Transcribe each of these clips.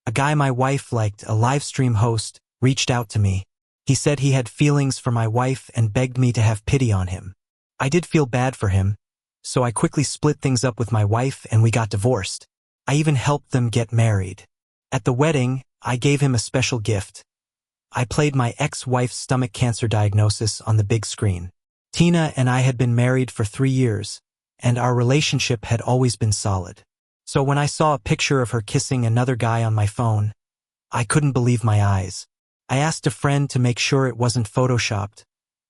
A guy my wife liked, a live stream host, reached out to me. He said he had feelings for my wife and begged me to have pity on him. I did feel bad for him, so I quickly split things up with my wife and we got divorced. I even helped them get married. At the wedding, I gave him a special gift. I played my ex-wife's stomach cancer diagnosis on the big screen. Tina and I had been married for 3 years, and our relationship had always been solid. So when I saw a picture of her kissing another guy on my phone, I couldn't believe my eyes. I asked a friend to make sure it wasn't photoshopped,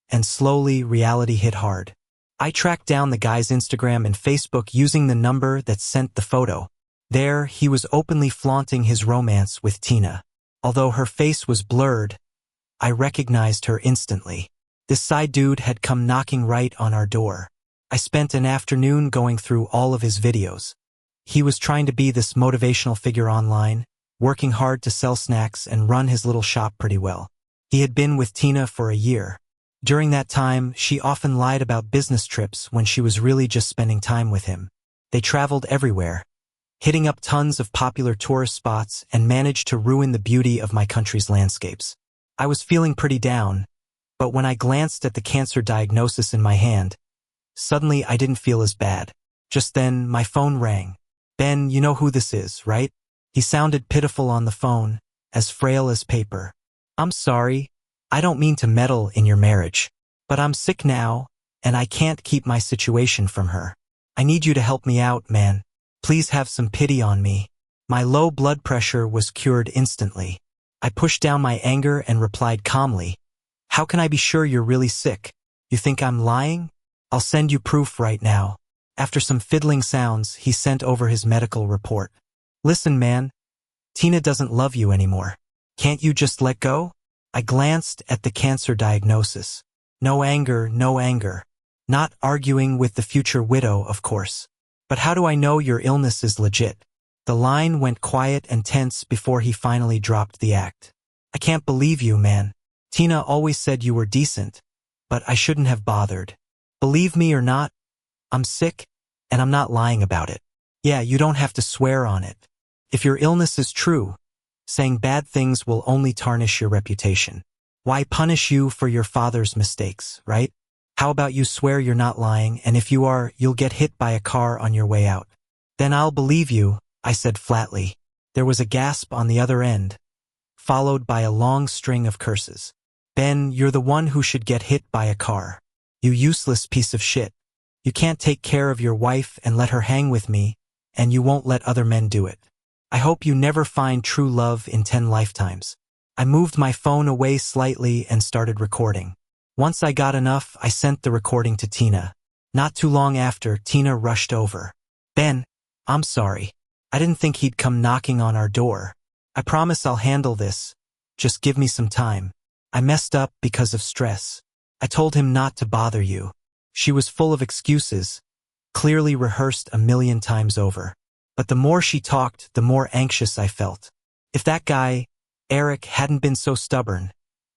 and slowly reality hit hard. I tracked down the guy's Instagram and Facebook using the number that sent the photo. There, he was openly flaunting his romance with Tina. Although her face was blurred, I recognized her instantly. This side dude had come knocking right on our door. I spent an afternoon going through all of his videos. He was trying to be this motivational figure online, working hard to sell snacks and run his little shop pretty well. He had been with Tina for a year. During that time, she often lied about business trips when she was really just spending time with him. They traveled everywhere, hitting up tons of popular tourist spots and managed to ruin the beauty of my country's landscapes. I was feeling pretty down, but when I glanced at the cancer diagnosis in my hand, suddenly I didn't feel as bad. Just then, my phone rang. Ben, you know who this is, right? He sounded pitiful on the phone, as frail as paper. I'm sorry, I don't mean to meddle in your marriage, but I'm sick now, and I can't keep my situation from her. I need you to help me out, man. Please have some pity on me. My low blood pressure was cured instantly. I pushed down my anger and replied calmly, "How can I be sure you're really sick? You think I'm lying? I'll send you proof right now." After some fiddling sounds, he sent over his medical report. "Listen, man, Tina doesn't love you anymore. Can't you just let go?" I glanced at the cancer diagnosis. No anger, no anger. Not arguing with the future widow, of course. But how do I know your illness is legit? The line went quiet and tense before he finally dropped the act. "I can't believe you, man. Tina always said you were decent, but I shouldn't have bothered. Believe me or not, I'm sick, and I'm not lying about it. Yeah, you don't have to swear on it. If your illness is true, saying bad things will only tarnish your reputation. Why punish you for your father's mistakes, right? How about you swear you're not lying, and if you are, you'll get hit by a car on your way out." "Then I'll believe you," I said flatly. There was a gasp on the other end, followed by a long string of curses. "Ben, you're the one who should get hit by a car. You useless piece of shit. You can't take care of your wife and let her hang with me, and you won't let other men do it. I hope you never find true love in 10 lifetimes. I moved my phone away slightly and started recording. Once I got enough, I sent the recording to Tina. Not too long after, Tina rushed over. "Ben, I'm sorry. I didn't think he'd come knocking on our door. I promise I'll handle this. Just give me some time. I messed up because of stress. I told him not to bother you." She was full of excuses, clearly rehearsed a million times over. But the more she talked, the more anxious I felt. If that guy, Eric, hadn't been so stubborn,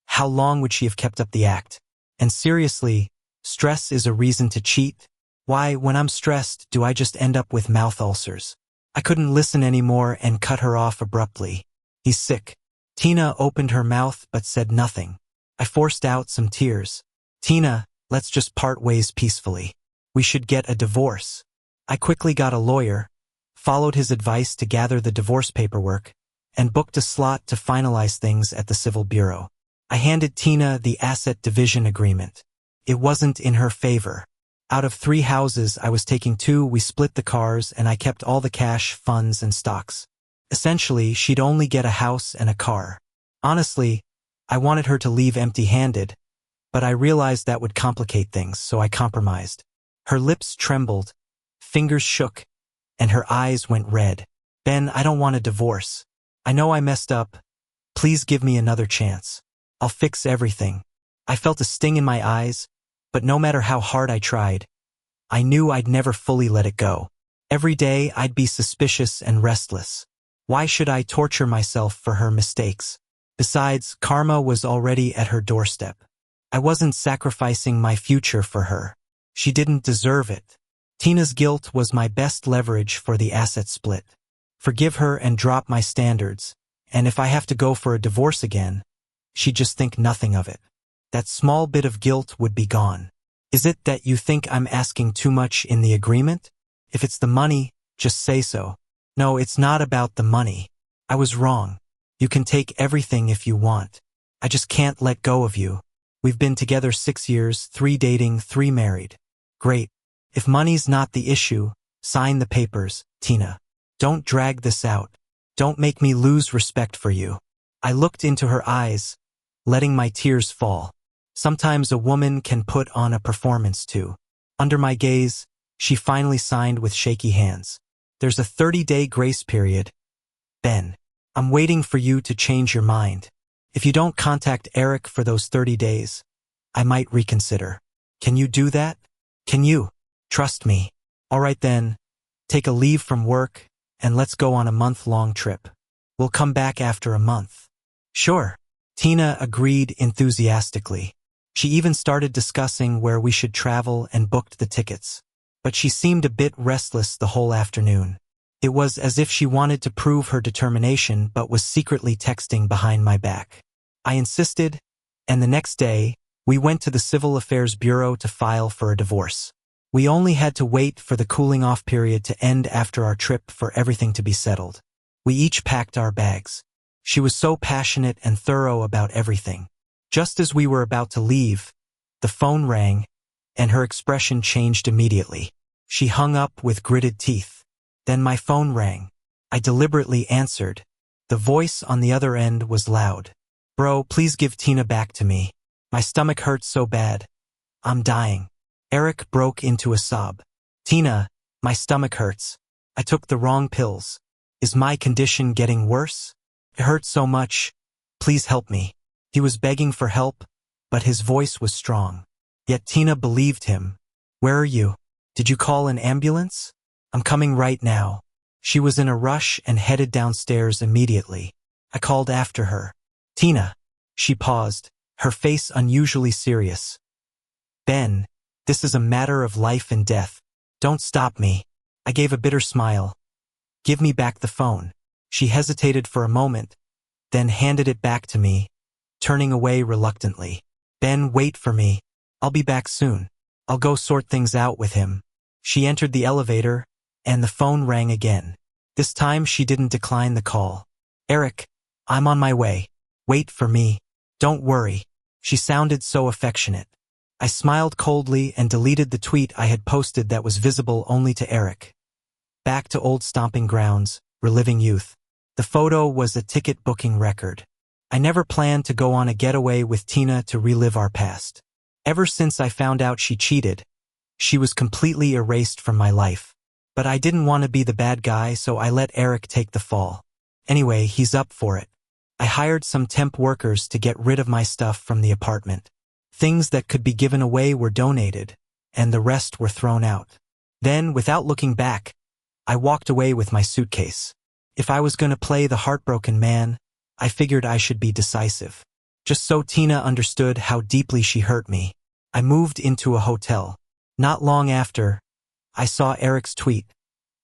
how long would she have kept up the act? And seriously, stress is a reason to cheat? Why, when I'm stressed, do I just end up with mouth ulcers? I couldn't listen anymore and cut her off abruptly. "He's sick." Tina opened her mouth but said nothing. I forced out some tears. "Tina, let's just part ways peacefully. We should get a divorce." I quickly got a lawyer, followed his advice to gather the divorce paperwork, and booked a slot to finalize things at the Civil Bureau. I handed Tina the asset division agreement. It wasn't in her favor. Out of 3 houses I was taking 2, we split the cars, and I kept all the cash, funds, and stocks. Essentially, she'd only get a house and a car. Honestly, I wanted her to leave empty-handed, but I realized that would complicate things, so I compromised. Her lips trembled, fingers shook, and her eyes went red. "Ben, I don't want a divorce. I know I messed up. Please give me another chance. I'll fix everything." I felt a sting in my eyes, but no matter how hard I tried, I knew I'd never fully let it go. Every day I'd be suspicious and restless. Why should I torture myself for her mistakes? Besides, karma was already at her doorstep. I wasn't sacrificing my future for her. She didn't deserve it. Tina's guilt was my best leverage for the asset split. Forgive her and drop my standards, and if I have to go for a divorce again, she'd just think nothing of it. That small bit of guilt would be gone. Is it that you think I'm asking too much in the agreement? If it's the money, just say so. No, it's not about the money. I was wrong. You can take everything if you want. I just can't let go of you. We've been together 6 years, 3 dating, 3 married. Great. If money's not the issue, sign the papers, Tina. Don't drag this out. Don't make me lose respect for you. I looked into her eyes, letting my tears fall. Sometimes a woman can put on a performance too. Under my gaze, she finally signed with shaky hands. There's a 30-day grace period. Ben, I'm waiting for you to change your mind. If you don't contact Eric for those 30 days, I might reconsider. Can you do that? Can you? Trust me. All right then, take a leave from work and let's go on a month-long trip. We'll come back after a month. Sure. Tina agreed enthusiastically. She even started discussing where we should travel and booked the tickets. But she seemed a bit restless the whole afternoon. It was as if she wanted to prove her determination but was secretly texting behind my back. I insisted, and the next day, we went to the Civil Affairs Bureau to file for a divorce. We only had to wait for the cooling-off period to end after our trip for everything to be settled. We each packed our bags. She was so passionate and thorough about everything. Just as we were about to leave, the phone rang, and her expression changed immediately. She hung up with gritted teeth. Then my phone rang. I deliberately answered. The voice on the other end was loud. Bro, please give Tina back to me. My stomach hurts so bad. I'm dying. Eric broke into a sob. Tina, my stomach hurts. I took the wrong pills. Is my condition getting worse? It hurts so much. Please help me. He was begging for help, but his voice was strong. Yet Tina believed him. Where are you? Did you call an ambulance? I'm coming right now. She was in a rush and headed downstairs immediately. I called after her. Tina. She paused, her face unusually serious. Ben, this is a matter of life and death. Don't stop me. I gave a bitter smile. Give me back the phone. She hesitated for a moment, then handed it back to me, turning away reluctantly. Ben, wait for me. I'll be back soon. I'll go sort things out with him. She entered the elevator, and the phone rang again. This time she didn't decline the call. Eric, I'm on my way. Wait for me. Don't worry. She sounded so affectionate. I smiled coldly and deleted the tweet I had posted that was visible only to Eric. Back to old stomping grounds, reliving youth. The photo was a ticket booking record. I never planned to go on a getaway with Tina to relive our past. Ever since I found out she cheated, she was completely erased from my life. But I didn't want to be the bad guy, so I let Eric take the fall. Anyway, he's up for it. I hired some temp workers to get rid of my stuff from the apartment. Things that could be given away were donated, and the rest were thrown out. Then, without looking back, I walked away with my suitcase. If I was going to play the heartbroken man, I figured I should be decisive. Just so Tina understood how deeply she hurt me, I moved into a hotel. Not long after, I saw Eric's tweet.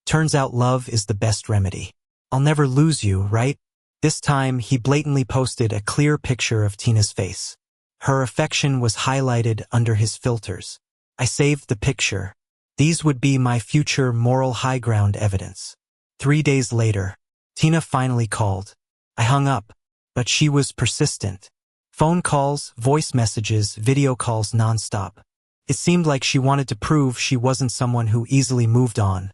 Turns out love is the best remedy. I'll never lose you, right? This time, he blatantly posted a clear picture of Tina's face. Her affection was highlighted under his filters. I saved the picture. These would be my future moral high ground evidence. 3 days later, Tina finally called. I hung up, but she was persistent. Phone calls, voice messages, video calls nonstop. It seemed like she wanted to prove she wasn't someone who easily moved on.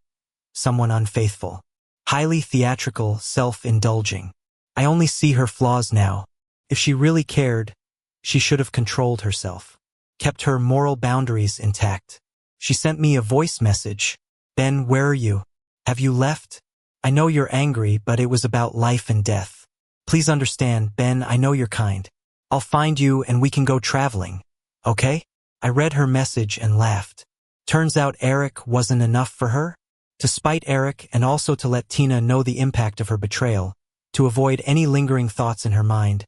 Someone unfaithful. Highly theatrical, self-indulging. I only see her flaws now. If she really cared, she should have controlled herself. Kept her moral boundaries intact. She sent me a voice message. Ben, where are you? Have you left? I know you're angry, but it was about life and death. Please understand, Ben, I know you're kind. I'll find you and we can go traveling. Okay? I read her message and laughed. Turns out Eric wasn't enough for her? To spite Eric and also to let Tina know the impact of her betrayal, to avoid any lingering thoughts in her mind,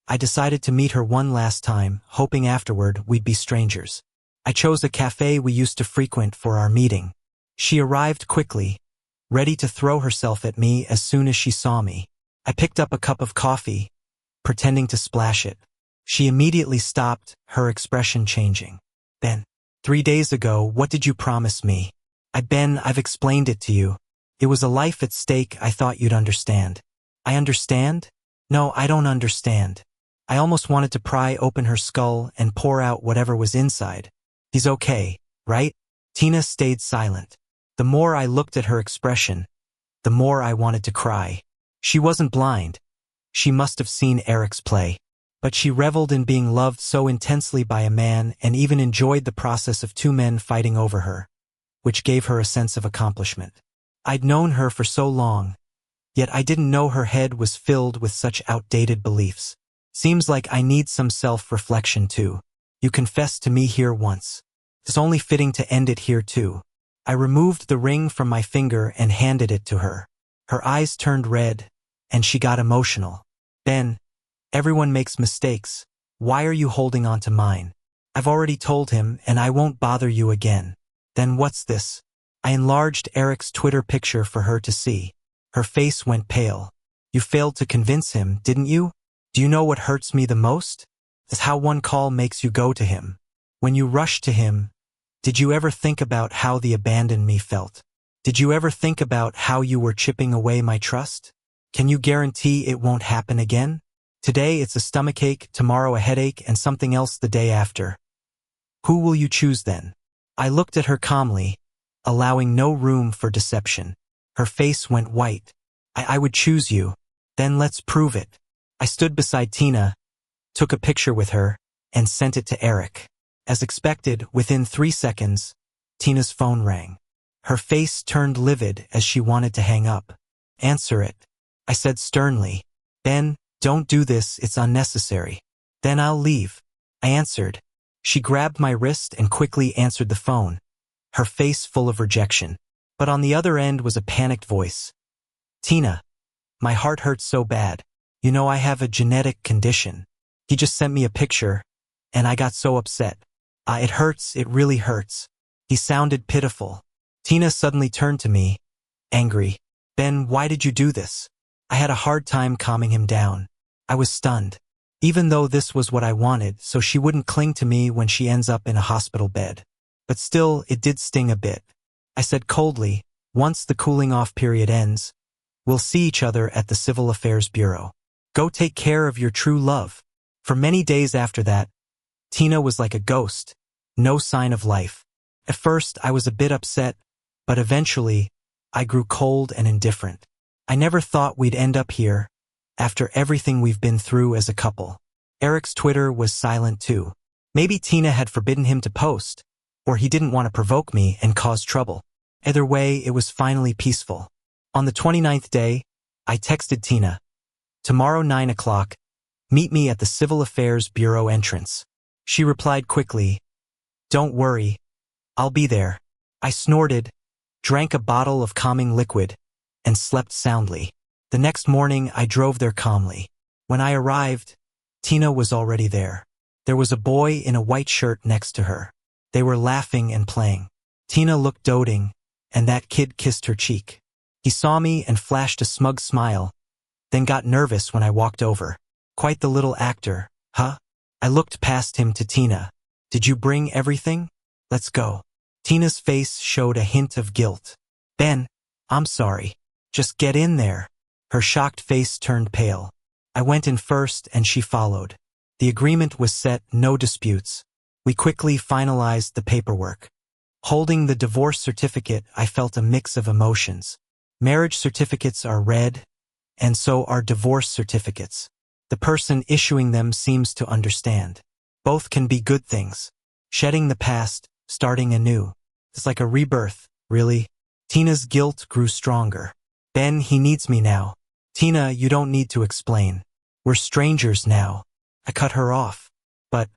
I decided to meet her one last time, hoping afterward we'd be strangers. I chose a cafe we used to frequent for our meeting. She arrived quickly, ready to throw herself at me as soon as she saw me. I picked up a cup of coffee, pretending to splash it. She immediately stopped, her expression changing. Then, 3 days ago, what did you promise me? I've explained it to you. It was a life at stake. I thought you'd understand. I understand? No, I don't understand. I almost wanted to pry open her skull and pour out whatever was inside. He's okay, right? Tina stayed silent. The more I looked at her expression, the more I wanted to cry. She wasn't blind. She must have seen Eric's play. But she reveled in being loved so intensely by a man and even enjoyed the process of two men fighting over her, which gave her a sense of accomplishment. I'd known her for so long, yet I didn't know her head was filled with such outdated beliefs. Seems like I need some self-reflection too. You confessed to me here once. It's only fitting to end it here too. I removed the ring from my finger and handed it to her. Her eyes turned red, and she got emotional. Then, everyone makes mistakes. Why are you holding on to mine? I've already told him, and I won't bother you again. Then what's this? I enlarged Eric's Twitter picture for her to see. Her face went pale. You failed to convince him, didn't you? Do you know what hurts me the most? It's how one call makes you go to him. When you rushed to him, did you ever think about how the abandoned me felt? Did you ever think about how you were chipping away my trust? Can you guarantee it won't happen again? Today it's a stomachache, tomorrow a headache, and something else the day after. Who will you choose then? I looked at her calmly, allowing no room for deception. Her face went white. I would choose you. Then let's prove it. I stood beside Tina, took a picture with her, and sent it to Eric. As expected, within 3 seconds, Tina's phone rang. Her face turned livid as she wanted to hang up. Answer it, I said sternly. Ben, don't do this, it's unnecessary. Then I'll leave. I answered. She grabbed my wrist and quickly answered the phone, her face full of rejection. But on the other end was a panicked voice. Tina, my heart hurts so bad. You know I have a genetic condition. He just sent me a picture, and I got so upset. It hurts, it really hurts. He sounded pitiful. Tina suddenly turned to me, angry. Ben, why did you do this? I had a hard time calming him down. I was stunned. Even though this was what I wanted, so she wouldn't cling to me when she ends up in a hospital bed. But still, it did sting a bit. I said coldly, once the cooling-off period ends, we'll see each other at the Civil Affairs Bureau. Go take care of your true love. For many days after that, Tina was like a ghost, no sign of life. At first, I was a bit upset, but eventually, I grew cold and indifferent. I never thought we'd end up here, after everything we've been through as a couple. Eric's Twitter was silent too. Maybe Tina had forbidden him to post, or he didn't want to provoke me and cause trouble. Either way, it was finally peaceful. On the 29th day, I texted Tina. Tomorrow 9 o'clock, meet me at the Civil Affairs Bureau entrance. She replied quickly, don't worry, I'll be there. I snorted, drank a bottle of calming liquid, and slept soundly. The next morning, I drove there calmly. When I arrived, Tina was already there. There was a boy in a white shirt next to her. They were laughing and playing. Tina looked doting, and that kid kissed her cheek. He saw me and flashed a smug smile, then got nervous when I walked over. Quite the little actor, huh? I looked past him to Tina. Did you bring everything? Let's go. Tina's face showed a hint of guilt. Ben, I'm sorry. Just get in there. Her shocked face turned pale. I went in first and she followed. The agreement was set, no disputes. We quickly finalized the paperwork. Holding the divorce certificate, I felt a mix of emotions. Marriage certificates are red, and so are divorce certificates. The person issuing them seems to understand. Both can be good things. Shedding the past, starting anew. It's like a rebirth, really. Tina's guilt grew stronger. Ben, he needs me now. Tina, you don't need to explain. We're strangers now. I cut her off. But,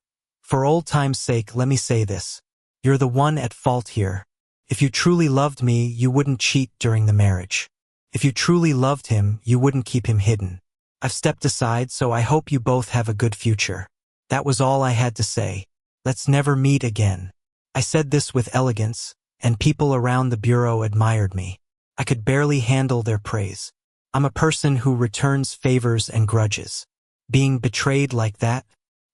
for old time's sake, let me say this. You're the one at fault here. If you truly loved me, you wouldn't cheat during the marriage. If you truly loved him, you wouldn't keep him hidden. I've stepped aside, so I hope you both have a good future. That was all I had to say. Let's never meet again. I said this with elegance, and people around the bureau admired me. I could barely handle their praise. I'm a person who returns favors and grudges. Being betrayed like that,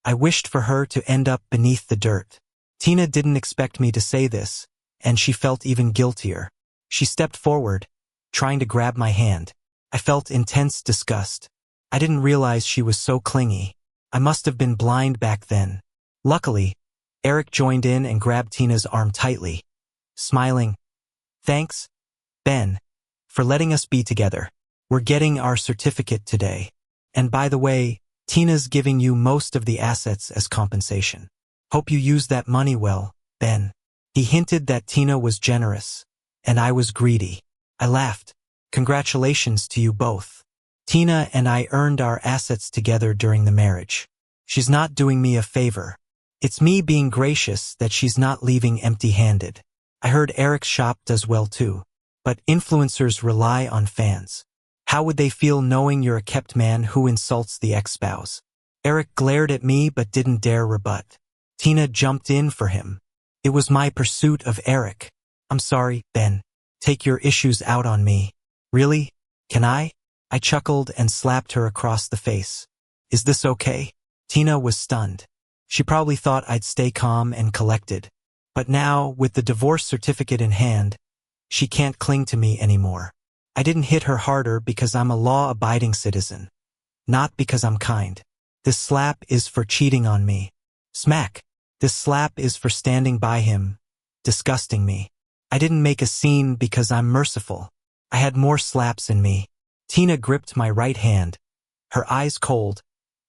I wished for her to end up beneath the dirt. Tina didn't expect me to say this, and she felt even guiltier. She stepped forward, trying to grab my hand. I felt intense disgust. I didn't realize she was so clingy. I must have been blind back then. Luckily, Eric joined in and grabbed Tina's arm tightly, smiling. Thanks, Ben, for letting us be together. We're getting our certificate today. And by the way, Tina's giving you most of the assets as compensation. Hope you use that money well, Ben. He hinted that Tina was generous, and I was greedy. I laughed. Congratulations to you both. Tina and I earned our assets together during the marriage. She's not doing me a favor. It's me being gracious that she's not leaving empty-handed. I heard Eric's shop does well too. But influencers rely on fans. How would they feel knowing you're a kept man who insults the ex-spouse? Eric glared at me but didn't dare rebut. Tina jumped in for him. It was my pursuit of Eric. I'm sorry, Ben. Take your issues out on me. Really? Can I? I chuckled and slapped her across the face. Is this okay? Tina was stunned. She probably thought I'd stay calm and collected. But now, with the divorce certificate in hand, she can't cling to me anymore. I didn't hit her harder because I'm a law-abiding citizen, not because I'm kind. This slap is for cheating on me. Smack. This slap is for standing by him, disgusting me. I didn't make a scene because I'm merciful. I had more slaps in me. Tina gripped my right hand, her eyes cold,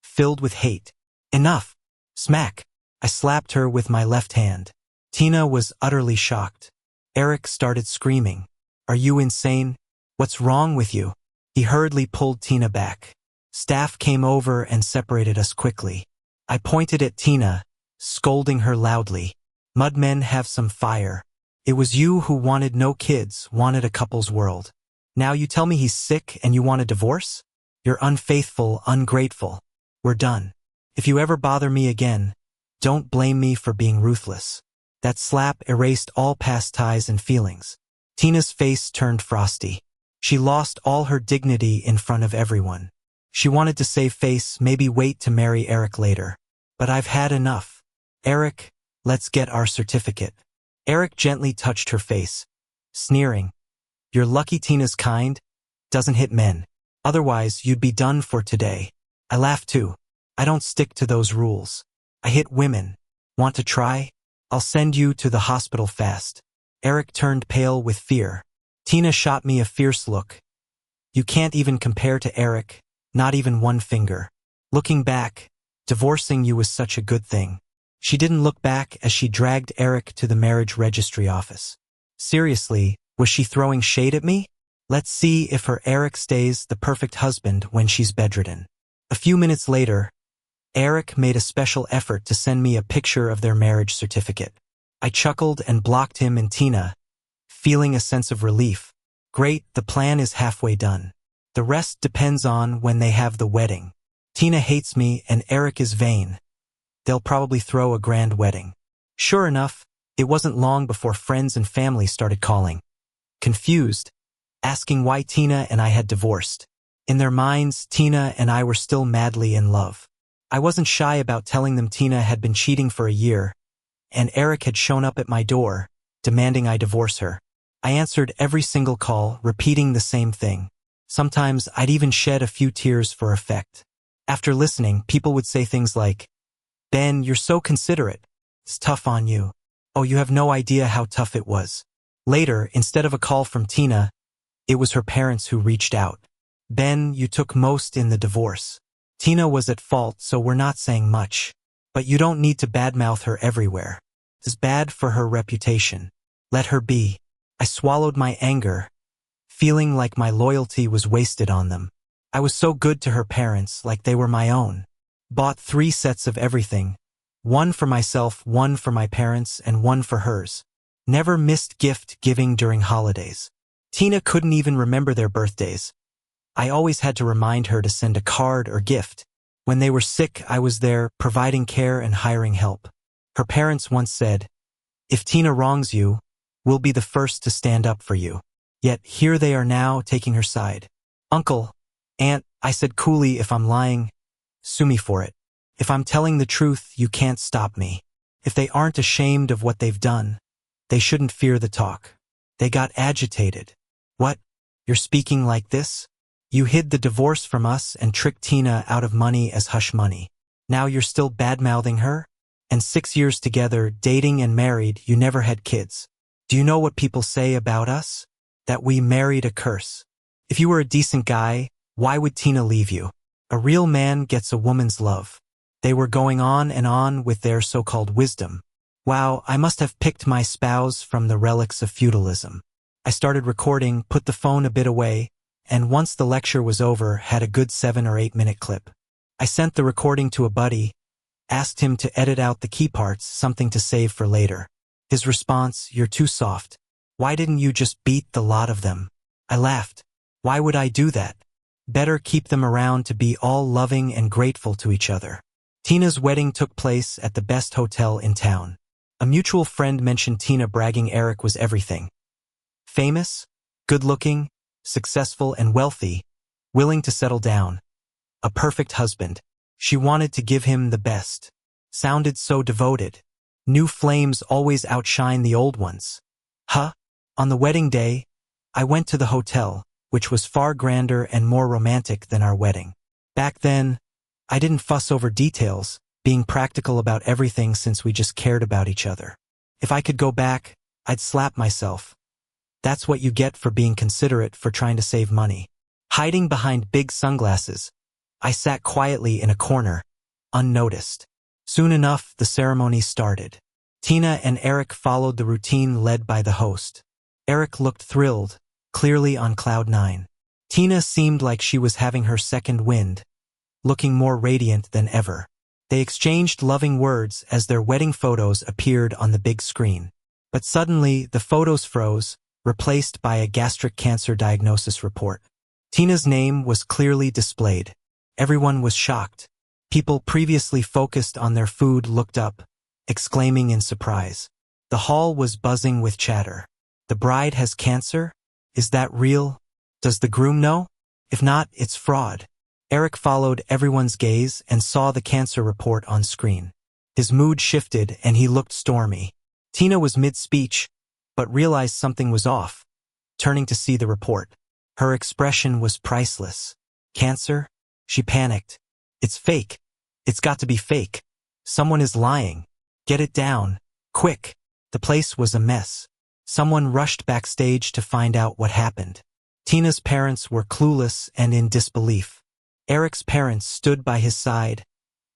filled with hate. Enough. Smack. I slapped her with my left hand. Tina was utterly shocked. Eric started screaming. Are you insane? What's wrong with you? He hurriedly pulled Tina back. Staff came over and separated us quickly. I pointed at Tina, scolding her loudly. Mudmen have some fire. It was you who wanted no kids, wanted a couple's world. Now you tell me he's sick and you want a divorce? You're unfaithful, ungrateful. We're done. If you ever bother me again, don't blame me for being ruthless. That slap erased all past ties and feelings. Tina's face turned frosty. She lost all her dignity in front of everyone. She wanted to save face, maybe wait to marry Eric later. But I've had enough. Eric, let's get our certificate. Eric gently touched her face, sneering. You're lucky Tina's kind doesn't hit men. Otherwise, you'd be done for today. I laughed too. I don't stick to those rules. I hit women. Want to try? I'll send you to the hospital fast. Eric turned pale with fear. Tina shot me a fierce look. You can't even compare to Eric, not even one finger. Looking back, divorcing you was such a good thing. She didn't look back as she dragged Eric to the marriage registry office. Seriously, was she throwing shade at me? Let's see if her Eric stays the perfect husband when she's bedridden. A few minutes later, Eric made a special effort to send me a picture of their marriage certificate. I chuckled and blocked him and Tina, feeling a sense of relief. Great, the plan is halfway done. The rest depends on when they have the wedding. Tina hates me and Eric is vain. They'll probably throw a grand wedding. Sure enough, it wasn't long before friends and family started calling. Confused, asking why Tina and I had divorced. In their minds, Tina and I were still madly in love. I wasn't shy about telling them Tina had been cheating for a year, and Eric had shown up at my door, demanding I divorce her. I answered every single call, repeating the same thing. Sometimes I'd even shed a few tears for effect. After listening, people would say things like, Ben, you're so considerate. It's tough on you. Oh, you have no idea how tough it was. Later, instead of a call from Tina, it was her parents who reached out. Ben, you took most in the divorce. Tina was at fault, so we're not saying much. But you don't need to badmouth her everywhere. It's bad for her reputation. Let her be. I swallowed my anger, feeling like my loyalty was wasted on them. I was so good to her parents, like they were my own. Bought 3 sets of everything. 1 for myself, 1 for my parents, and 1 for hers. Never missed gift giving during holidays. Tina couldn't even remember their birthdays. I always had to remind her to send a card or gift. When they were sick, I was there, providing care and hiring help. Her parents once said, if Tina wrongs you, we'll be the first to stand up for you. Yet here they are now taking her side. Uncle, Aunt, I said coolly, if I'm lying, sue me for it. If I'm telling the truth, you can't stop me. If they aren't ashamed of what they've done, they shouldn't fear the talk. They got agitated. What? You're speaking like this? You hid the divorce from us and tricked Tina out of money as hush money. Now you're still bad-mouthing her? And 6 years together, dating and married, you never had kids. Do you know what people say about us? That we married a curse. If you were a decent guy, why would Tina leave you? A real man gets a woman's love. They were going on and on with their so-called wisdom. Wow, I must have picked my spouse from the relics of feudalism. I started recording, put the phone a bit away, and once the lecture was over, had a good 7 or 8 minute clip. I sent the recording to a buddy, asked him to edit out the key parts, something to save for later. His response, "You're too soft. Why didn't you just beat the lot of them?" I laughed. Why would I do that? Better keep them around to be all loving and grateful to each other. Tina's wedding took place at the best hotel in town. A mutual friend mentioned Tina bragging Eric was everything. Famous, good-looking, successful and wealthy, willing to settle down. A perfect husband. She wanted to give him the best. Sounded so devoted. New flames always outshine the old ones. Huh? On the wedding day, I went to the hotel, which was far grander and more romantic than our wedding. Back then, I didn't fuss over details, being practical about everything since we just cared about each other. If I could go back, I'd slap myself. That's what you get for being considerate, for trying to save money. Hiding behind big sunglasses, I sat quietly in a corner, unnoticed. Soon enough, the ceremony started. Tina and Eric followed the routine led by the host. Eric looked thrilled, clearly on cloud 9. Tina seemed like she was having her second wind, looking more radiant than ever. They exchanged loving words as their wedding photos appeared on the big screen. But suddenly, the photos froze, replaced by a gastric cancer diagnosis report. Tina's name was clearly displayed. Everyone was shocked. People previously focused on their food looked up, exclaiming in surprise. The hall was buzzing with chatter. The bride has cancer? Is that real? Does the groom know? If not, it's fraud. Eric followed everyone's gaze and saw the cancer report on screen. His mood shifted and he looked stormy. Tina was mid-speech, but realized something was off, turning to see the report. Her expression was priceless. Cancer? She panicked. It's fake. It's got to be fake. Someone is lying. Get it down. Quick. The place was a mess. Someone rushed backstage to find out what happened. Tina's parents were clueless and in disbelief. Eric's parents stood by his side,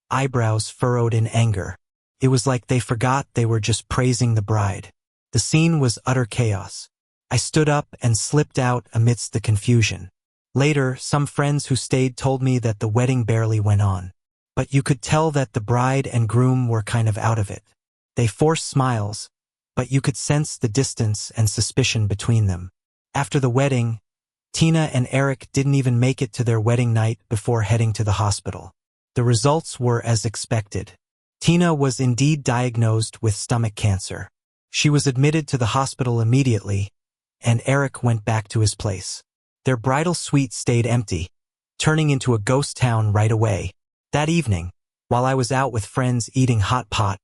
eyebrows furrowed in anger. It was like they forgot they were just praising the bride. The scene was utter chaos. I stood up and slipped out amidst the confusion. Later, some friends who stayed told me that the wedding barely went on. But you could tell that the bride and groom were kind of out of it. They forced smiles, but you could sense the distance and suspicion between them. After the wedding, Tina and Eric didn't even make it to their wedding night before heading to the hospital. The results were as expected. Tina was indeed diagnosed with stomach cancer. She was admitted to the hospital immediately, and Eric went back to his place. Their bridal suite stayed empty, turning into a ghost town right away. That evening, while I was out with friends eating hot pot,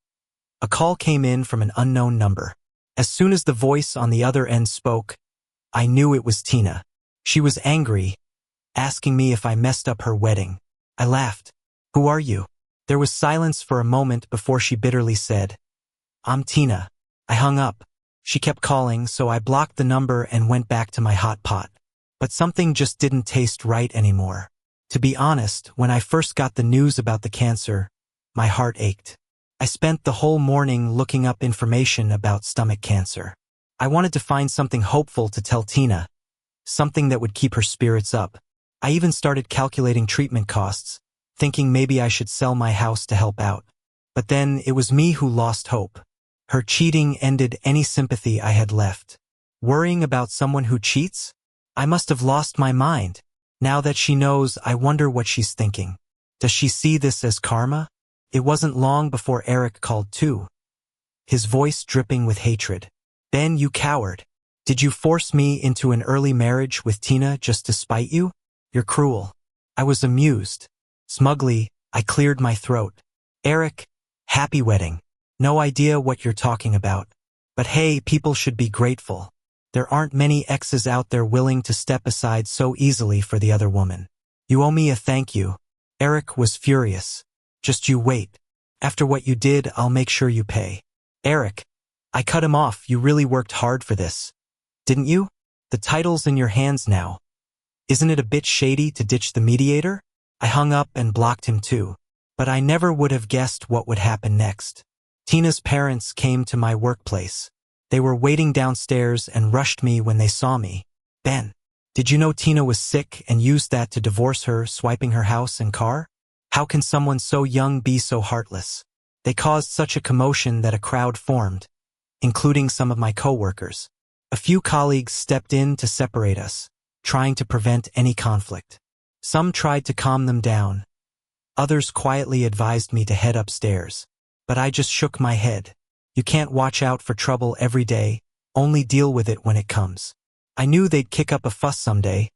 a call came in from an unknown number. As soon as the voice on the other end spoke, I knew it was Tina. She was angry, asking me if I messed up her wedding. I laughed. Who are you? There was silence for a moment before she bitterly said, I'm Tina. I hung up. She kept calling, so I blocked the number and went back to my hot pot. But something just didn't taste right anymore. To be honest, when I first got the news about the cancer, my heart ached. I spent the whole morning looking up information about stomach cancer. I wanted to find something hopeful to tell Tina, something that would keep her spirits up. I even started calculating treatment costs, thinking maybe I should sell my house to help out. But then it was me who lost hope. Her cheating ended any sympathy I had left. Worrying about someone who cheats? I must have lost my mind. Now that she knows, I wonder what she's thinking. Does she see this as karma? It wasn't long before Eric called too, his voice dripping with hatred. Ben, you coward. Did you force me into an early marriage with Tina just to spite you? You're cruel. I was amused. Smugly, I cleared my throat. Eric, happy wedding. No idea what you're talking about. But hey, people should be grateful. There aren't many exes out there willing to step aside so easily for the other woman. You owe me a thank you. Eric was furious. Just you wait. After what you did, I'll make sure you pay. Eric, I cut him off. You really worked hard for this. Didn't you? The title's in your hands now. Isn't it a bit shady to ditch the mediator? I hung up and blocked him too. But I never would have guessed what would happen next. Tina's parents came to my workplace. They were waiting downstairs and rushed me when they saw me. Ben, did you know Tina was sick and used that to divorce her, swiping her house and car? How can someone so young be so heartless? They caused such a commotion that a crowd formed, including some of my coworkers. A few colleagues stepped in to separate us, trying to prevent any conflict. Some tried to calm them down. Others quietly advised me to head upstairs. But I just shook my head. You can't watch out for trouble every day, only deal with it when it comes. I knew they'd kick up a fuss someday.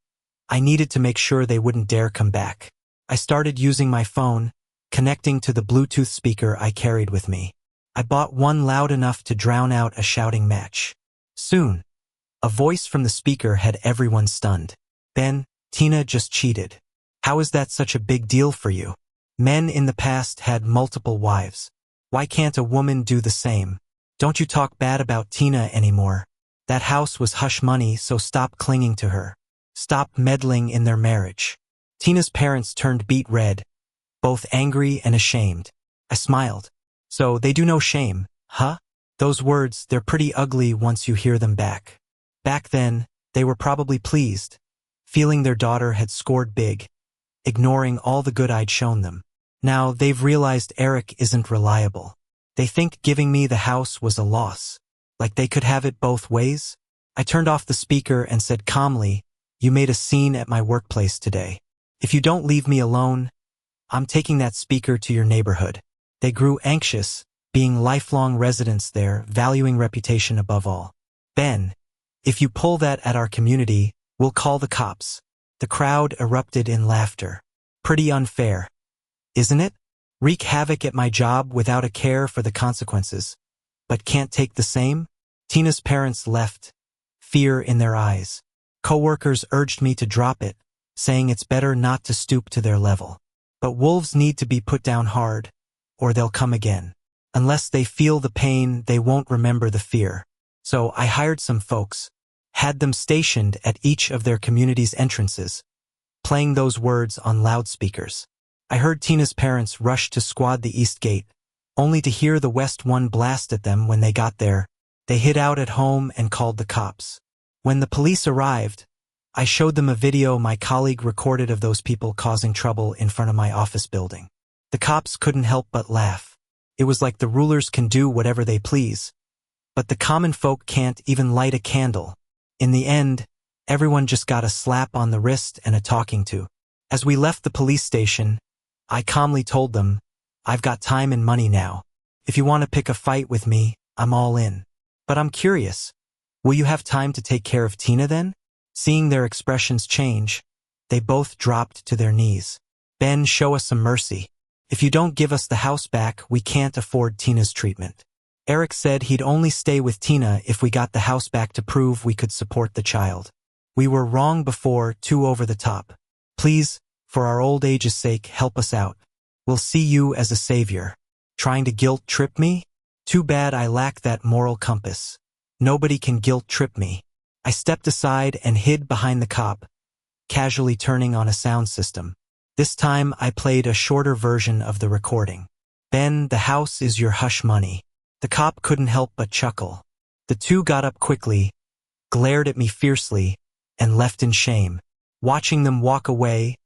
I needed to make sure they wouldn't dare come back. I started using my phone, connecting to the Bluetooth speaker I carried with me. I bought one loud enough to drown out a shouting match. Soon, a voice from the speaker had everyone stunned. Ben, Tina just cheated. How is that such a big deal for you? Men in the past had multiple wives. Why can't a woman do the same? Don't you talk bad about Tina anymore. That house was hush money, so stop clinging to her. Stop meddling in their marriage. Tina's parents turned beet red, both angry and ashamed. I smiled. So they do no shame, huh? Those words, they're pretty ugly once you hear them back. Back then, they were probably pleased, feeling their daughter had scored big, ignoring all the good I'd shown them. Now they've realized Eric isn't reliable. They think giving me the house was a loss, like they could have it both ways. I turned off the speaker and said calmly, "You made a scene at my workplace today. If you don't leave me alone, I'm taking that speaker to your neighborhood." They grew anxious, being lifelong residents there, valuing reputation above all. Ben, if you pull that at our community, we'll call the cops. The crowd erupted in laughter. Pretty unfair, isn't it? Wreak havoc at my job without a care for the consequences, but can't take the same? Tina's parents left, fear in their eyes. Coworkers urged me to drop it, saying it's better not to stoop to their level. But wolves need to be put down hard, or they'll come again. Unless they feel the pain, they won't remember the fear. So I hired some folks, had them stationed at each of their community's entrances, playing those words on loudspeakers. I heard Tina's parents rush to squad the east gate, only to hear the west one blast at them when they got there. They hid out at home and called the cops. When the police arrived, I showed them a video my colleague recorded of those people causing trouble in front of my office building. The cops couldn't help but laugh. It was like the rulers can do whatever they please, but the common folk can't even light a candle. In the end, everyone just got a slap on the wrist and a talking to. As we left the police station, I calmly told them, "I've got time and money now. If you want to pick a fight with me, I'm all in. But I'm curious, will you have time to take care of Tina then?" Seeing their expressions change, they both dropped to their knees. "Ben, show us some mercy. If you don't give us the house back, we can't afford Tina's treatment." Eric said he'd only stay with Tina if we got the house back to prove we could support the child. We were wrong before, too over the top. Please, for our old age's sake, help us out. We'll see you as a savior. Trying to guilt trip me? Too bad I lack that moral compass. Nobody can guilt trip me. I stepped aside and hid behind the cop, casually turning on a sound system. This time I played a shorter version of the recording. "Ben, the house is your hush money." The cop couldn't help but chuckle. The two got up quickly, glared at me fiercely, and left in shame. Watching them walk away,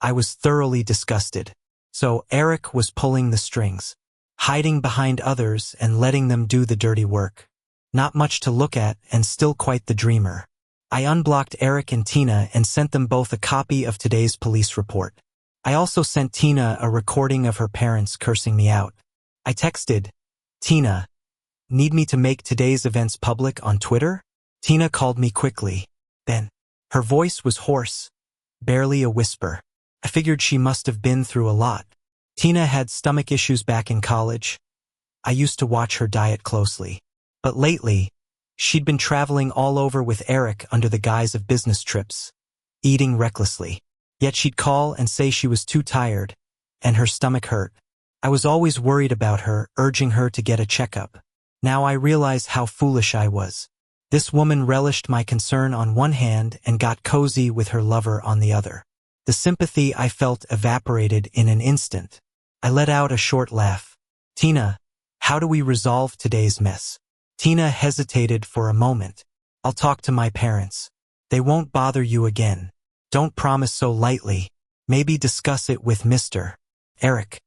I was thoroughly disgusted. So Eric was pulling the strings, hiding behind others and letting them do the dirty work. Not much to look at and still quite the dreamer. I unblocked Eric and Tina and sent them both a copy of today's police report. I also sent Tina a recording of her parents cursing me out. I texted, "Tina, need me to make today's events public on Twitter?" Tina called me quickly. Then, her voice was hoarse. barely a whisper. I figured she must have been through a lot. Tina had stomach issues back in college. I used to watch her diet closely. But lately, she'd been traveling all over with Eric under the guise of business trips, eating recklessly. Yet she'd call and say she was too tired, and her stomach hurt. I was always worried about her, urging her to get a checkup. Now I realize how foolish I was. This woman relished my concern on one hand and got cozy with her lover on the other. The sympathy I felt evaporated in an instant. I let out a short laugh. Tina, how do we resolve today's mess? Tina hesitated for a moment. I'll talk to my parents. They won't bother you again. Don't promise so lightly. Maybe discuss it with Mr. Eric.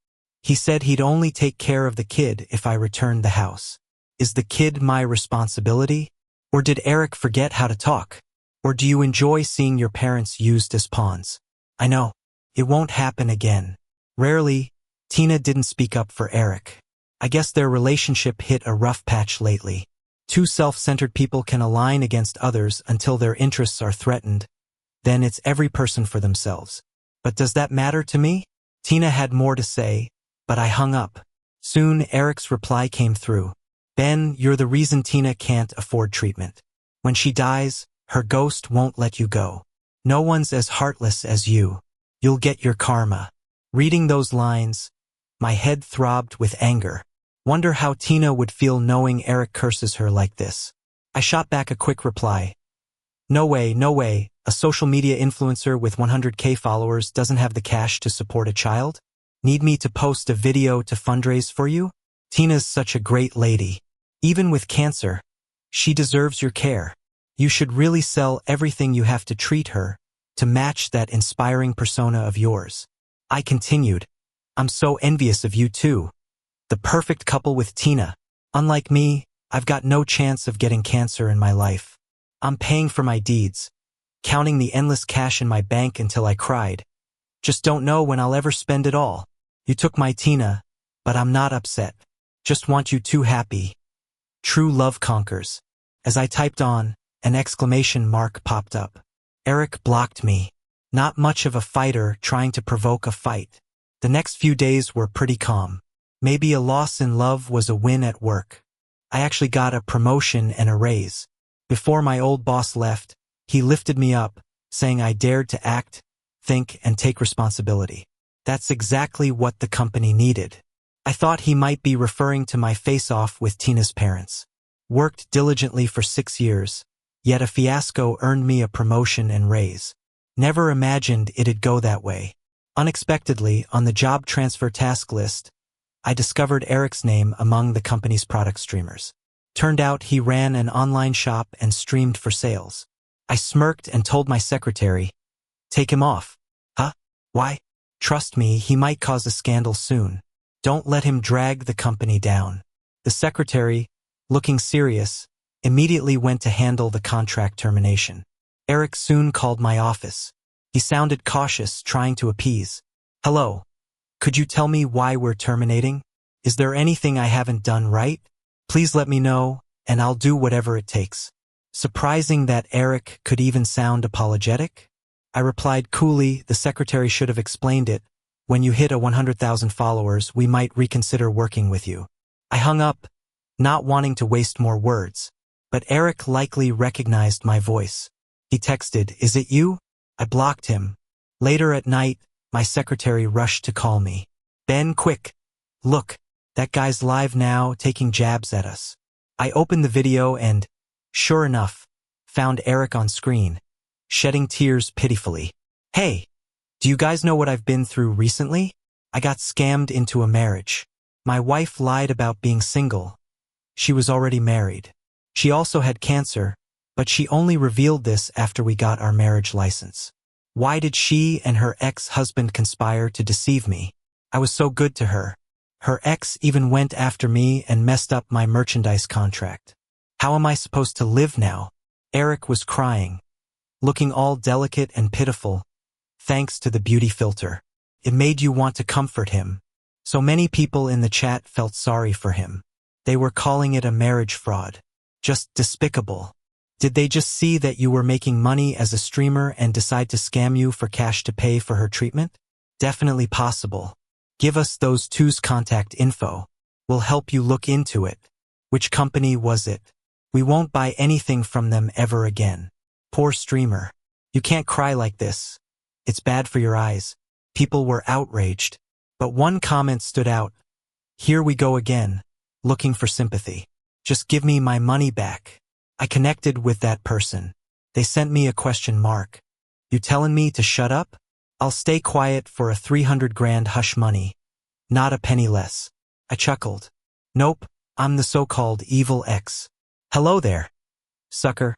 He said he'd only take care of the kid if I returned the house. Is the kid my responsibility? Or did Eric forget how to talk? Or do you enjoy seeing your parents used as pawns? I know. It won't happen again. Rarely, Tina didn't speak up for Eric. I guess their relationship hit a rough patch lately. Two self-centered people can align against others until their interests are threatened. Then it's every person for themselves. But does that matter to me? Tina had more to say, but I hung up. Soon Eric's reply came through. Ben, you're the reason Tina can't afford treatment. When she dies, her ghost won't let you go. No one's as heartless as you. You'll get your karma. Reading those lines, my head throbbed with anger. Wonder how Tina would feel knowing Eric curses her like this. I shot back a quick reply. No way, no way. A social media influencer with 100K followers doesn't have the cash to support a child? Need me to post a video to fundraise for you? Tina's such a great lady. Even with cancer, she deserves your care. You should really sell everything you have to treat her to match that inspiring persona of yours. I continued. I'm so envious of you too. The perfect couple with Tina. Unlike me, I've got no chance of getting cancer in my life. I'm paying for my deeds, counting the endless cash in my bank until I cried. Just don't know when I'll ever spend it all. You took my Tina, but I'm not upset. Just want you two happy. True love conquers. As I typed on, an exclamation mark popped up. Eric blocked me. Not much of a fighter trying to provoke a fight. The next few days were pretty calm. Maybe a loss in love was a win at work. I actually got a promotion and a raise. Before my old boss left, he lifted me up, saying I dared to act, think, and take responsibility. That's exactly what the company needed. I thought he might be referring to my face-off with Tina's parents. Worked diligently for 6 years, yet a fiasco earned me a promotion and raise. Never imagined it'd go that way. Unexpectedly, on the job transfer task list, I discovered Eric's name among the company's product streamers. Turned out he ran an online shop and streamed for sales. I smirked and told my secretary, "Take him off." Huh? Why? Trust me, he might cause a scandal soon. Don't let him drag the company down. The secretary, looking serious, immediately went to handle the contract termination. Eric soon called my office. He sounded cautious, trying to appease. Hello. Could you tell me why we're terminating? Is there anything I haven't done right? Please let me know, and I'll do whatever it takes. Surprising that Eric could even sound apologetic? I replied coolly, the secretary should have explained it. When you hit 100,000 followers, we might reconsider working with you. I hung up, not wanting to waste more words. But Eric likely recognized my voice. He texted, "Is it you?" I blocked him. Later at night, my secretary rushed to call me. "Ben, quick. Look, that guy's live now, taking jabs at us." I opened the video and, sure enough, found Eric on screen, shedding tears pitifully. "Hey, do you guys know what I've been through recently? I got scammed into a marriage. My wife lied about being single. She was already married. She also had cancer, but she only revealed this after we got our marriage license. Why did she and her ex-husband conspire to deceive me? I was so good to her. Her ex even went after me and messed up my merchandise contract. How am I supposed to live now?" Eric was crying, looking all delicate and pitiful, thanks to the beauty filter. It made you want to comfort him. So many people in the chat felt sorry for him. They were calling it a marriage fraud. Just despicable. Did they just see that you were making money as a streamer and decide to scam you for cash to pay for her treatment? Definitely possible. Give us those two's contact info. We'll help you look into it. Which company was it? We won't buy anything from them ever again. Poor streamer. You can't cry like this. It's bad for your eyes. People were outraged. But one comment stood out. Here we go again, looking for sympathy. Just give me my money back. I connected with that person. They sent me a question mark. You telling me to shut up? I'll stay quiet for a 300 grand hush money. Not a penny less. I chuckled. Nope, I'm the so-called evil ex. Hello there, sucker.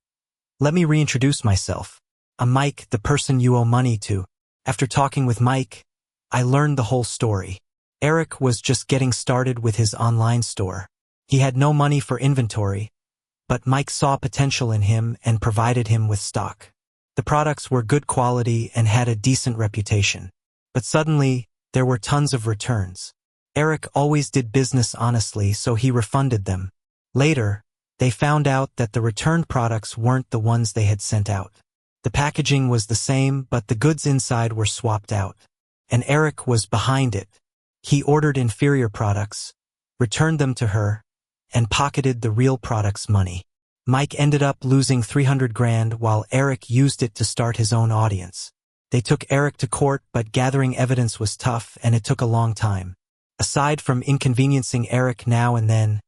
Let me reintroduce myself. I'm Mike, the person you owe money to. After talking with Mike, I learned the whole story. Eric was just getting started with his online store. He had no money for inventory, but Mike saw potential in him and provided him with stock. The products were good quality and had a decent reputation. But suddenly, there were tons of returns. Eric always did business honestly, so he refunded them. Later, they found out that the returned products weren't the ones they had sent out. The packaging was the same, but the goods inside were swapped out. And Eric was behind it. He ordered inferior products, returned them to her, and pocketed the real product's money. Mike ended up losing 300 grand while Eric used it to start his own audience. They took Eric to court, but gathering evidence was tough and it took a long time. Aside from inconveniencing Eric now and then,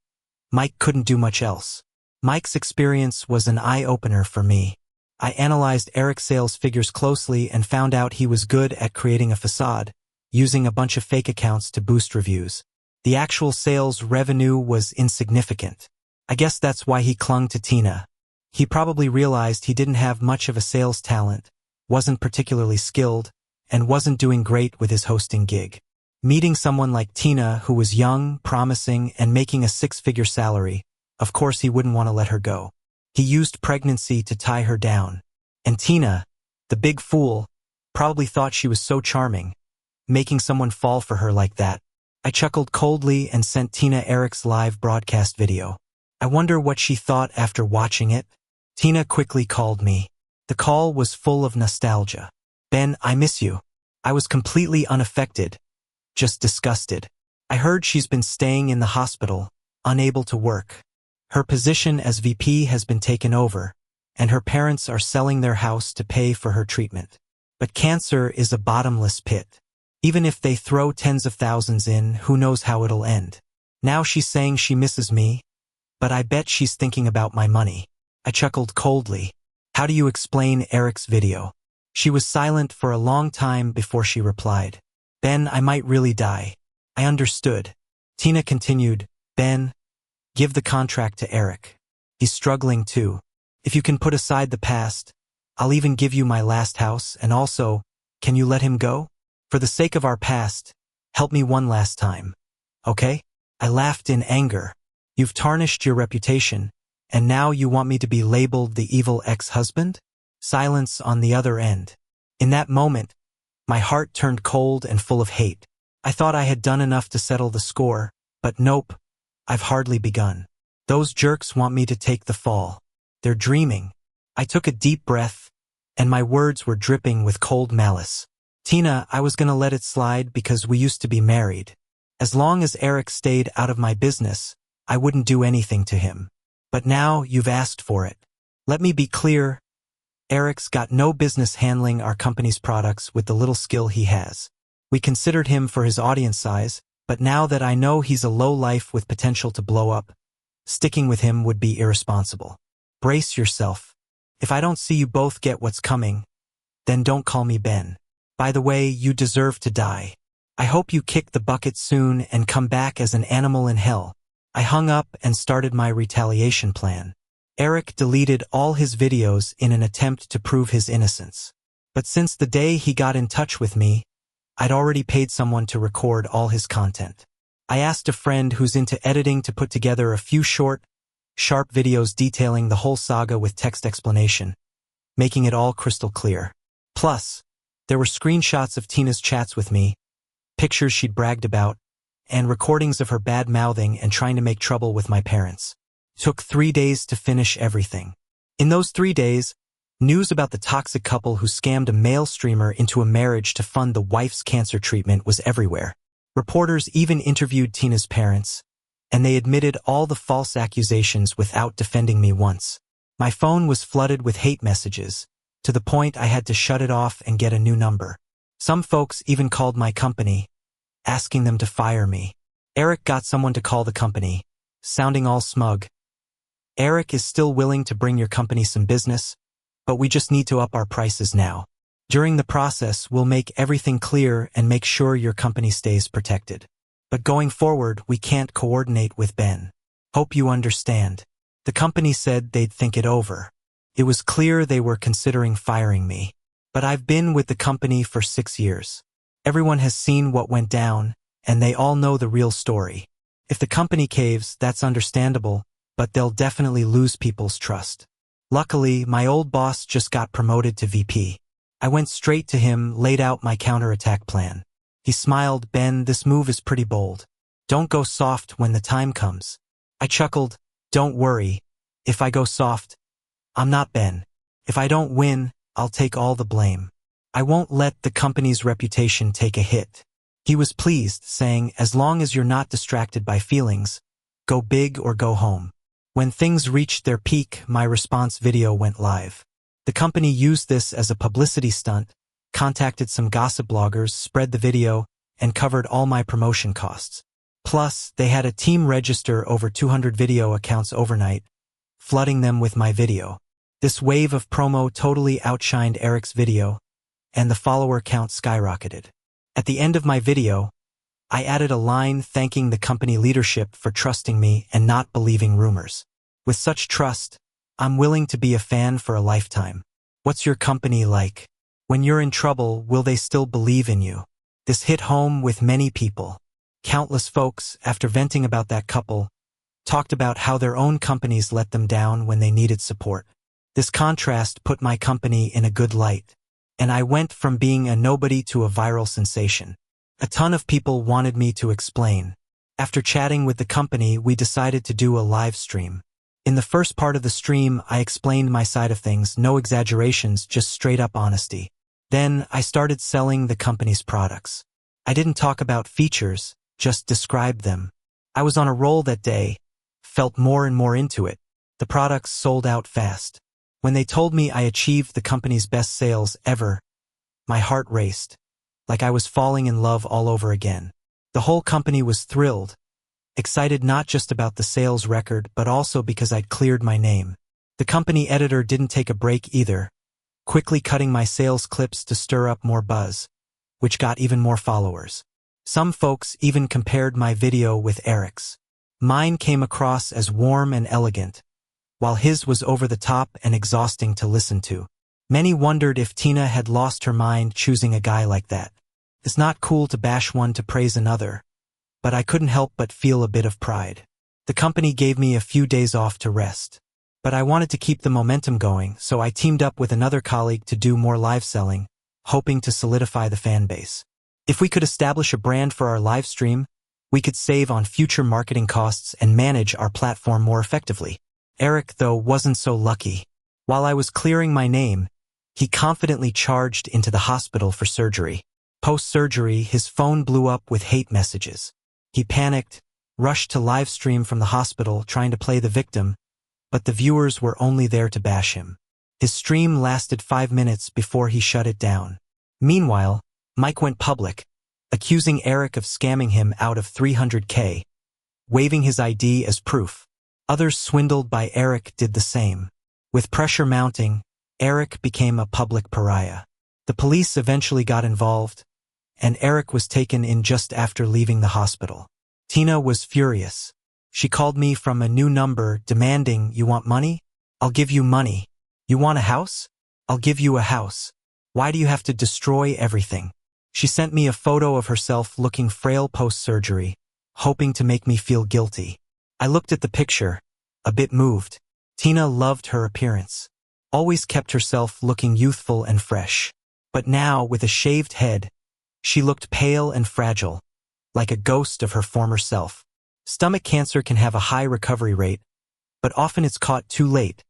Mike couldn't do much else. Mike's experience was an eye-opener for me. I analyzed Eric's sales figures closely and found out he was good at creating a facade, using a bunch of fake accounts to boost reviews. The actual sales revenue was insignificant. I guess that's why he clung to Tina. He probably realized he didn't have much of a sales talent, wasn't particularly skilled, and wasn't doing great with his hosting gig. Meeting someone like Tina, who was young, promising, and making a six-figure salary, of course he wouldn't want to let her go. He used pregnancy to tie her down. And Tina, the big fool, probably thought she was so charming, making someone fall for her like that. I chuckled coldly and sent Tina Eric's live broadcast video. I wonder what she thought after watching it. Tina quickly called me. The call was full of nostalgia. Ben, I miss you. I was completely unaffected, just disgusted. I heard she's been staying in the hospital, unable to work. Her position as VP has been taken over, and her parents are selling their house to pay for her treatment. But cancer is a bottomless pit. Even if they throw tens of thousands in, who knows how it'll end. Now she's saying she misses me, but I bet she's thinking about my money. I chuckled coldly. How do you explain Eric's video? She was silent for a long time before she replied. Ben, I might really die. I understood. Tina continued, Ben, give the contract to Eric. He's struggling too. If you can put aside the past, I'll even give you my last house, and also, can you let him go? For the sake of our past, help me one last time. Okay? I laughed in anger. You've tarnished your reputation, and now you want me to be labeled the evil ex-husband? Silence on the other end. In that moment, my heart turned cold and full of hate. I thought I had done enough to settle the score, but nope, I've hardly begun. Those jerks want me to take the fall. They're dreaming. I took a deep breath, and my words were dripping with cold malice. Tina, I was gonna let it slide because we used to be married. As long as Eric stayed out of my business, I wouldn't do anything to him. But now you've asked for it. Let me be clear. Eric's got no business handling our company's products with the little skill he has. We considered him for his audience size, but now that I know he's a lowlife with potential to blow up, sticking with him would be irresponsible. Brace yourself. If I don't see you both get what's coming, then don't call me Ben. By the way, you deserve to die. I hope you kick the bucket soon and come back as an animal in hell. I hung up and started my retaliation plan. Eric deleted all his videos in an attempt to prove his innocence. But since the day he got in touch with me, I'd already paid someone to record all his content. I asked a friend who's into editing to put together a few short, sharp videos detailing the whole saga with text explanation, making it all crystal clear. Plus, there were screenshots of Tina's chats with me, pictures she'd bragged about, and recordings of her bad-mouthing and trying to make trouble with my parents. Took 3 days to finish everything. In those 3 days, news about the toxic couple who scammed a male streamer into a marriage to fund the wife's cancer treatment was everywhere. Reporters even interviewed Tina's parents, and they admitted all the false accusations without defending me once. My phone was flooded with hate messages, to the point I had to shut it off and get a new number. Some folks even called my company, asking them to fire me. Eric got someone to call the company, sounding all smug. Eric is still willing to bring your company some business, but we just need to up our prices now. During the process, we'll make everything clear and make sure your company stays protected. But going forward, we can't coordinate with Ben. Hope you understand. The company said they'd think it over. It was clear they were considering firing me. But I've been with the company for 6 years. Everyone has seen what went down, and they all know the real story. If the company caves, that's understandable, but they'll definitely lose people's trust. Luckily, my old boss just got promoted to VP. I went straight to him, laid out my counterattack plan. He smiled. Ben, this move is pretty bold. Don't go soft when the time comes. I chuckled. Don't worry. If I go soft, I'm not Ben. If I don't win, I'll take all the blame. I won't let the company's reputation take a hit. He was pleased, saying, as long as you're not distracted by feelings, go big or go home. When things reached their peak, my response video went live. The company used this as a publicity stunt, contacted some gossip bloggers, spread the video, and covered all my promotion costs. Plus, they had a team register over 200 video accounts overnight, flooding them with my video. This wave of promo totally outshined Eric's video, and the follower count skyrocketed. At the end of my video, I added a line thanking the company leadership for trusting me and not believing rumors. With such trust, I'm willing to be a fan for a lifetime. What's your company like? When you're in trouble, will they still believe in you? This hit home with many people. Countless folks, after venting about that couple, talked about how their own companies let them down when they needed support. This contrast put my company in a good light, and I went from being a nobody to a viral sensation. A ton of people wanted me to explain. After chatting with the company, we decided to do a live stream. In the first part of the stream, I explained my side of things, no exaggerations, just straight up honesty. Then, I started selling the company's products. I didn't talk about features, just described them. I was on a roll that day, felt more and more into it. The products sold out fast. When they told me I achieved the company's best sales ever, my heart raced, like I was falling in love all over again. The whole company was thrilled, excited not just about the sales record but also because I'd cleared my name. The company editor didn't take a break either, quickly cutting my sales clips to stir up more buzz, which got even more followers. Some folks even compared my video with Eric's. Mine came across as warm and elegant, while his was over the top and exhausting to listen to. Many wondered if Tina had lost her mind choosing a guy like that. It's not cool to bash one to praise another, but I couldn't help but feel a bit of pride. The company gave me a few days off to rest, but I wanted to keep the momentum going, so I teamed up with another colleague to do more live selling, hoping to solidify the fan base. If we could establish a brand for our live stream, we could save on future marketing costs and manage our platform more effectively. Eric, though, wasn't so lucky. While I was clearing my name, he confidently charged into the hospital for surgery. Post-surgery, his phone blew up with hate messages. He panicked, rushed to live stream from the hospital trying to play the victim, but the viewers were only there to bash him. His stream lasted 5 minutes before he shut it down. Meanwhile, Mike went public, accusing Eric of scamming him out of $300K, waving his ID as proof. Others swindled by Eric did the same. With pressure mounting, Eric became a public pariah. The police eventually got involved, and Eric was taken in just after leaving the hospital. Tina was furious. She called me from a new number demanding, "You want money? I'll give you money. You want a house? I'll give you a house. Why do you have to destroy everything?" She sent me a photo of herself looking frail post-surgery, hoping to make me feel guilty. I looked at the picture, a bit moved. Tina loved her appearance, always kept herself looking youthful and fresh. But now, with a shaved head, she looked pale and fragile, like a ghost of her former self. Stomach cancer can have a high recovery rate, but often it's caught too late,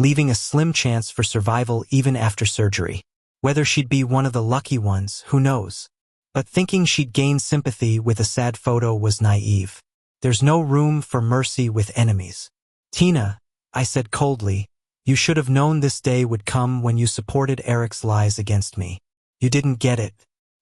leaving a slim chance for survival even after surgery. Whether she'd be one of the lucky ones, who knows? But thinking she'd gain sympathy with a sad photo was naive. There's no room for mercy with enemies. Tina, I said coldly, you should have known this day would come when you supported Eric's lies against me. You didn't get it.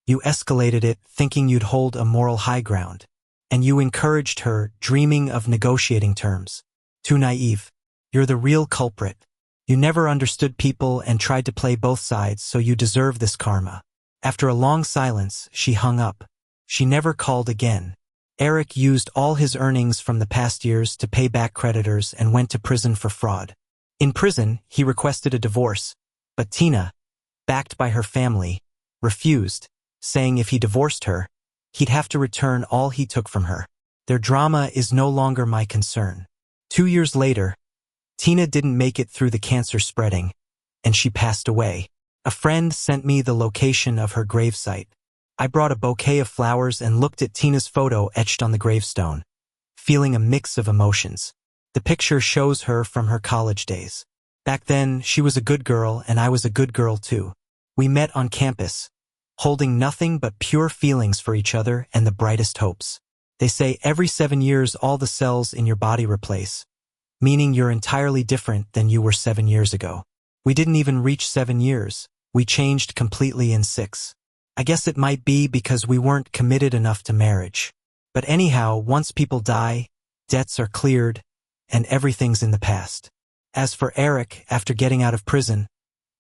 You escalated it, thinking you'd hold a moral high ground. And you encouraged her, dreaming of negotiating terms. Too naive. You're the real culprit. You never understood people and tried to play both sides, so you deserve this karma. After a long silence, she hung up. She never called again. Eric used all his earnings from the past years to pay back creditors and went to prison for fraud. In prison, he requested a divorce, but Tina, backed by her family, refused, saying if he divorced her, he'd have to return all he took from her. Their drama is no longer my concern. 2 years later, Tina didn't make it through the cancer spreading, and she passed away. A friend sent me the location of her gravesite. I brought a bouquet of flowers and looked at Tina's photo etched on the gravestone, feeling a mix of emotions. The picture shows her from her college days. Back then, she was a good girl and I was a good girl too. We met on campus, holding nothing but pure feelings for each other and the brightest hopes. They say every 7 years all the cells in your body replace, meaning you're entirely different than you were 7 years ago. We didn't even reach 7 years. We changed completely in 6. I guess it might be because we weren't committed enough to marriage. But anyhow, once people die, debts are cleared, and everything's in the past. As for Eric, after getting out of prison,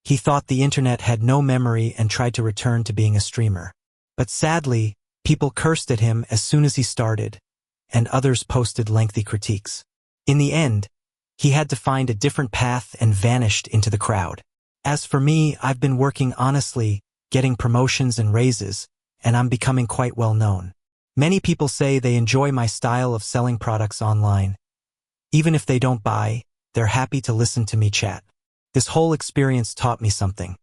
he thought the internet had no memory and tried to return to being a streamer. But sadly, people cursed at him as soon as he started, and others posted lengthy critiques. In the end, he had to find a different path and vanished into the crowd. As for me, I've been working honestly, getting promotions and raises, and I'm becoming quite well known. Many people say they enjoy my style of selling products online. Even if they don't buy, they're happy to listen to me chat. This whole experience taught me something.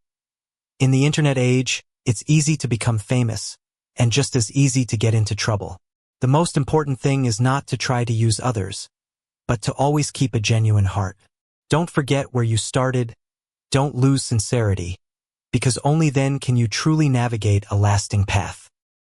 In the internet age, it's easy to become famous, and just as easy to get into trouble. The most important thing is not to try to use others, but to always keep a genuine heart. Don't forget where you started. Don't lose sincerity, because only then can you truly navigate a lasting path.